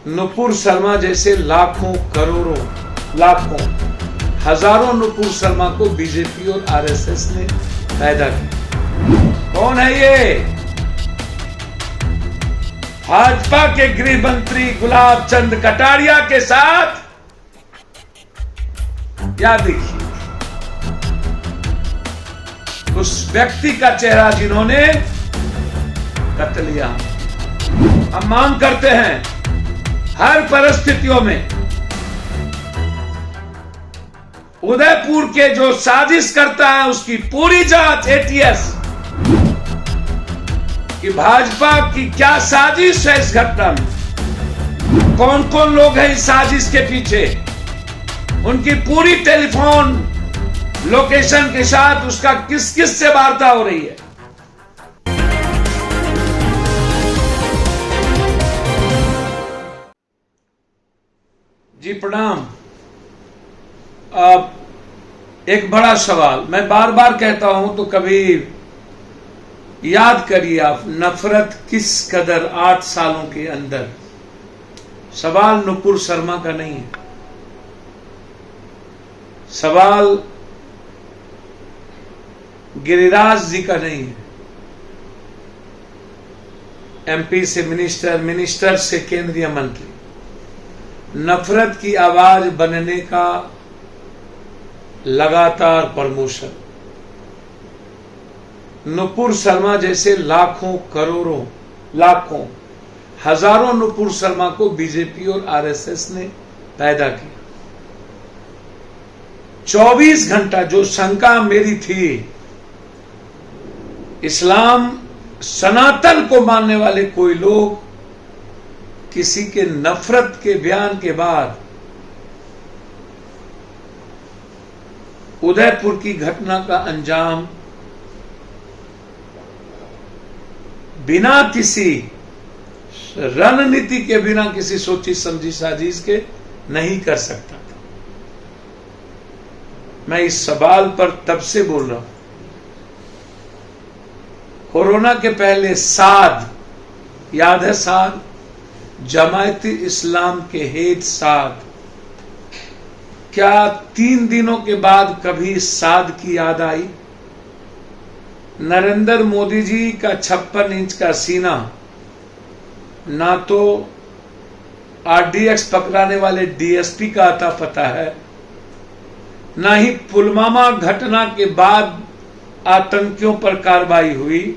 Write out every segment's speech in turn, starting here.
नुपुर शर्मा जैसे लाखों करोड़ों लाखों हजारों नुपुर शर्मा को बीजेपी और आरएसएस ने पैदा किया। कौन है ये? भाजपा के गृह मंत्री गुलाब चंद कटारिया के साथ क्या देखिए उस व्यक्ति का चेहरा जिन्होंने कत्लेआम। हम मांग करते हैं हर परिस्थितियों में उदयपुर के जो साजिश करता है उसकी पूरी जांच एटीएस कि भाजपा की क्या साजिश है इस घटना में, कौन कौन लोग हैं इस साजिश के पीछे, उनकी पूरी टेलीफोन लोकेशन के साथ उसका किस किस से वार्ता हो रही है। जी प्रणाम। अब एक बड़ा सवाल मैं बार बार कहता हूं तो कभी याद करिए आप, नफरत किस कदर 8 सालों के अंदर। सवाल नुपुर शर्मा का नहीं है, सवाल गिरिराज जी का नहीं है, एमपी से मिनिस्टर, मिनिस्टर से केंद्रीय मंत्री। नफरत की आवाज बनने का लगातार प्रमोशन। नुपुर शर्मा जैसे लाखों करोड़ों लाखों हजारों नुपुर शर्मा को बीजेपी और आरएसएस ने पैदा किया। 24 घंटा जो शंका मेरी थी, इस्लाम सनातन को मानने वाले कोई लोग किसी के नफरत के बयान के बाद उदयपुर की घटना का अंजाम बिना किसी रणनीति के, बिना किसी सोची समझी साजिश के नहीं कर सकता था। मैं इस सवाल पर तब से बोल रहा हूं। कोरोना के पहले साद, याद है साद, जमायती इस्लाम के हेड साद, क्या 3 दिनों के बाद कभी साद की याद आई? नरेंद्र मोदी जी का 56 इंच का सीना ना तो आरडीएक्स पकड़ाने वाले डीएसपी का आता पता है, ना ही पुलवामा घटना के बाद आतंकियों पर कार्रवाई हुई,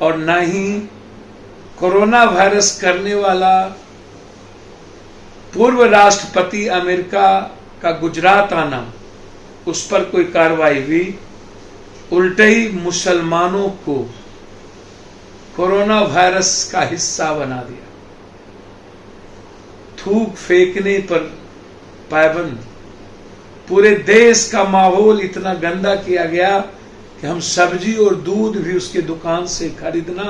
और ना ही कोरोना वायरस करने वाला पूर्व राष्ट्रपति अमेरिका का गुजरात आना, उस पर कोई कार्रवाई हुई। उल्टे ही मुसलमानों को कोरोना वायरस का हिस्सा बना दिया। थूक फेंकने पर पाबंद, पूरे देश का माहौल इतना गंदा किया गया कि हम सब्जी और दूध भी उसके दुकान से खरीदना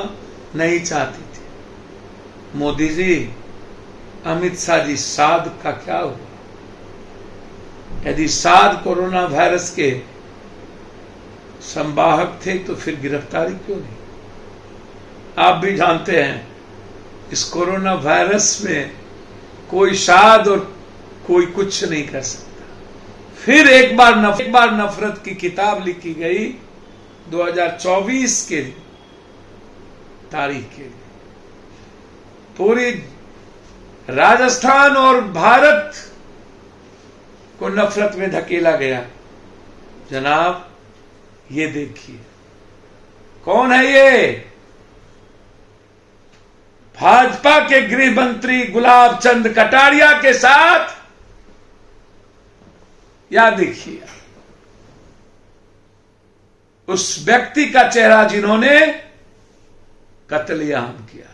नहीं चाहते थे। मोदी जी, अमित शाह जी, साद का क्या हुआ? यदि साद कोरोना वायरस के संवाहक थे तो फिर गिरफ्तारी क्यों नहीं? आप भी जानते हैं इस कोरोना वायरस में कोई साद और कोई कुछ नहीं कर सकता। फिर एक बार नफरत की किताब लिखी गई 2024 के तारीख के लिए। पूरी राजस्थान और भारत को नफरत में धकेला गया। जनाब, ये देखिए कौन है ये? भाजपा के गृह मंत्री गुलाब चंद कटारिया के साथ या देखिए उस व्यक्ति का चेहरा जिन्होंने कत्लेआम किया है।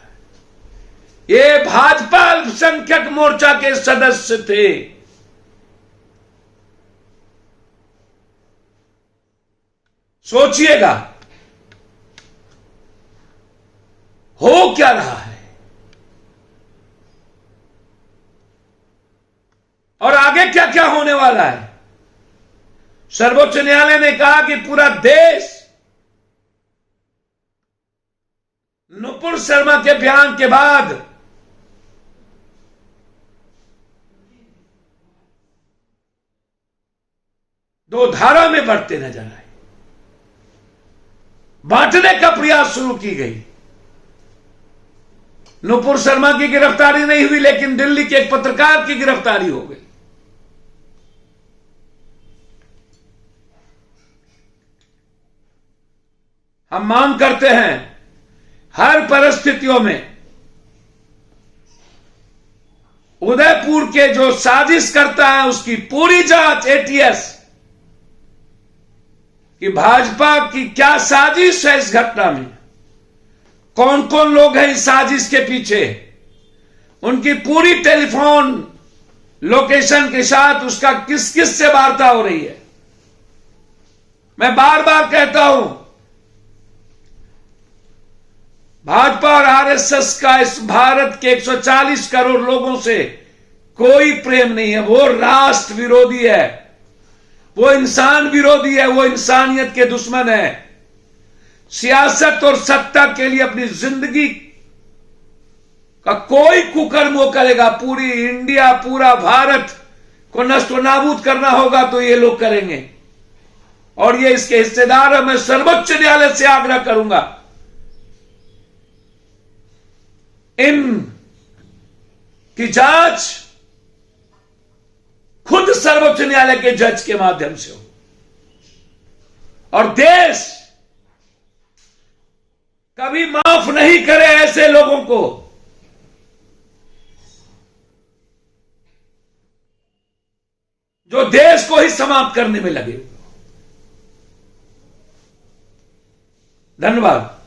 ये भाजपा अल्पसंख्यक मोर्चा के सदस्य थे। सोचिएगा हो क्या रहा है और आगे क्या क्या होने वाला है। सर्वोच्च न्यायालय ने कहा कि पूरा देश नुपुर शर्मा के बयान के बाद दो धारा में बढ़ते नजर आए। बांटने का प्रयास शुरू की गई। नुपुर शर्मा की गिरफ्तारी नहीं हुई, लेकिन दिल्ली के एक पत्रकार की गिरफ्तारी हो गई। हम मांग करते हैं हर परिस्थितियों में उदयपुर के जो साजिश करता है उसकी पूरी जांच एटीएस कि भाजपा की क्या साजिश है इस घटना में, कौन कौन लोग हैं इस साजिश के पीछे, उनकी पूरी टेलीफोन लोकेशन के साथ उसका किस किस से वार्ता हो रही है। मैं बार बार कहता हूं, भाजपा और आरएसएस का इस भारत के 140 करोड़ लोगों से कोई प्रेम नहीं है। वो राष्ट्र विरोधी है, वो इंसान विरोधी है, वो इंसानियत के दुश्मन है। सियासत और सत्ता के लिए अपनी जिंदगी का कोई कुकर्म वो करेगा। पूरी इंडिया, पूरा भारत को नष्ट व नाबूद करना होगा तो ये लोग करेंगे, और ये इसके हिस्सेदार है। मैं सर्वोच्च न्यायालय से आग्रह करूंगा, इन की जांच खुद सर्वोच्च न्यायालय के जज के माध्यम से हो, और देश कभी माफ नहीं करे ऐसे लोगों को। जो देश को ही समाप्त करने में लगे। धन्यवाद।